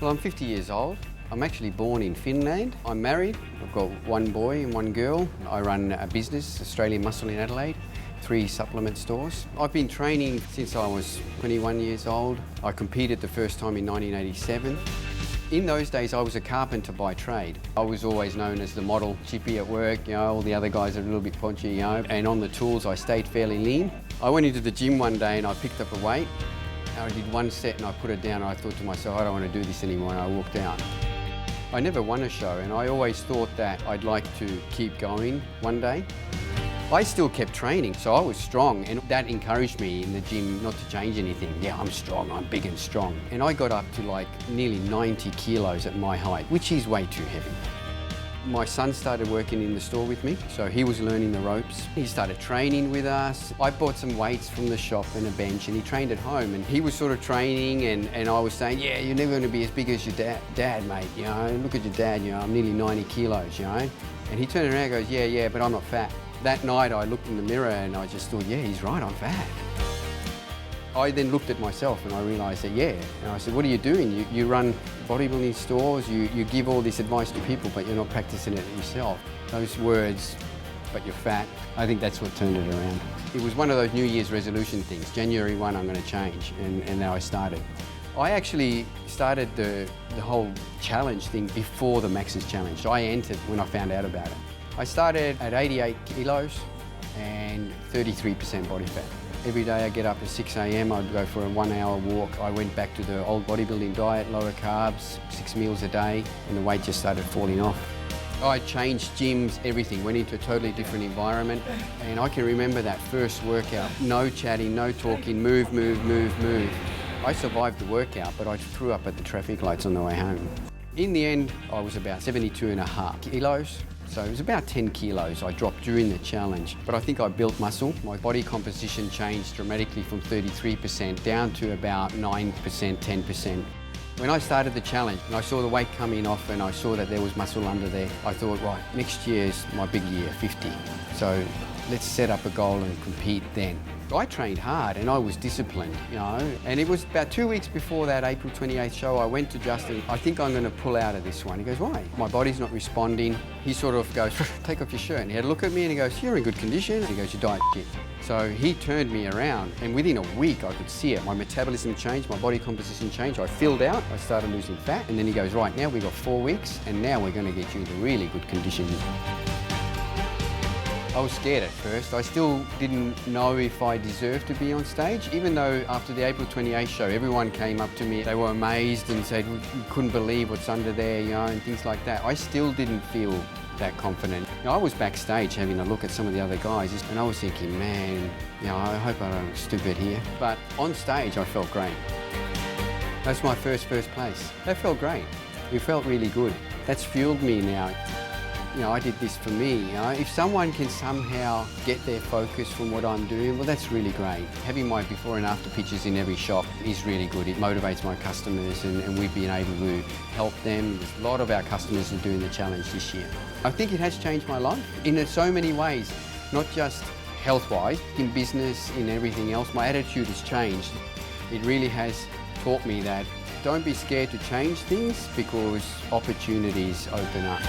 Well, I'm 50 years old. I'm actually born in Finland. I'm married. I've got one boy and one girl. I run a business, Australian Muscle in Adelaide, 3 supplement stores. I've been training since I was 21 years old. I competed the first time in 1987. In those days, I was a carpenter by trade. I was always known as the model chippy at work, all the other guys are a little bit paunchy, and on the tools I stayed fairly lean. I went into the gym one day and I picked up a weight. I did one set and I put it down and I thought to myself, I don't want to do this anymore, and I walked out. I never won a show and I always thought that I'd like to keep going one day. I still kept training, so I was strong, and that encouraged me in the gym not to change anything. Yeah, I'm strong, I'm big and strong. And I got up to like nearly 90 kilos at my height, which is way too heavy. My son started working in the store with me, so he was learning the ropes. He started training with us. I bought some weights from the shop and a bench, and he trained at home, and he was sort of training, and I was saying, yeah, you're never going to be as big as your dad, mate, look at your dad, I'm nearly 90 kilos, And he turned around and goes, yeah, but I'm not fat. That night I looked in the mirror and I just thought, yeah, he's right, I'm fat. I then looked at myself and I realised that, yeah. And I said, what are you doing? You run bodybuilding stores, you give all this advice to people, but you're not practicing it yourself. Those words, but you're fat, I think that's what turned it around. It was one of those New Year's resolution things. January 1, I'm going to change, and now I started. I actually started the whole challenge thing before the Max's Challenge. So I entered when I found out about it. I started at 88 kilos and 33% body fat. Every day I get up at 6 a.m, I'd go for a 1-hour walk. I went back to the old bodybuilding diet, lower carbs, 6 meals a day, and the weight just started falling off. I changed gyms, everything, went into a totally different environment, and I can remember that first workout. No chatting, no talking, move. I survived the workout, but I threw up at the traffic lights on the way home. In the end, I was about 72.5 kilos. So it was about 10 kilos I dropped during the challenge. But I think I built muscle. My body composition changed dramatically from 33% down to about 9%, 10%. When I started the challenge and I saw the weight coming off and I saw that there was muscle under there, I thought, right, next year's my big year, 50. So let's set up a goal and compete then. I trained hard and I was disciplined, and it was about 2 weeks before that April 28th show. I went to Justin, I think I'm going to pull out of this one. He goes, why? My body's not responding. He sort of goes, take off your shirt. And he had a look at me and he goes, you're in good condition. And he goes, your diet shit. So he turned me around, and within a week I could see it. My metabolism changed, my body composition changed. I filled out, I started losing fat, and then he goes, right, now we've got 4 weeks and now we're going to get you into really good condition. I was scared at first. I still didn't know if I deserved to be on stage, even though after the April 28th show, everyone came up to me. They were amazed and said, we couldn't believe what's under there, and things like that. I still didn't feel that confident. I was backstage having a look at some of the other guys, and I was thinking, man, I hope I don't look stupid here. But on stage, I felt great. That's my first place. That felt great. It felt really good. That's fueled me now. I did this for me. If someone can somehow get their focus from what I'm doing, well, that's really great. Having my before and after pictures in every shop is really good. It motivates my customers, and we've been able to help them. A lot of our customers are doing the challenge this year. I think it has changed my life in so many ways, not just health-wise, in business, in everything else. My attitude has changed. It really has taught me that don't be scared to change things, because opportunities open up.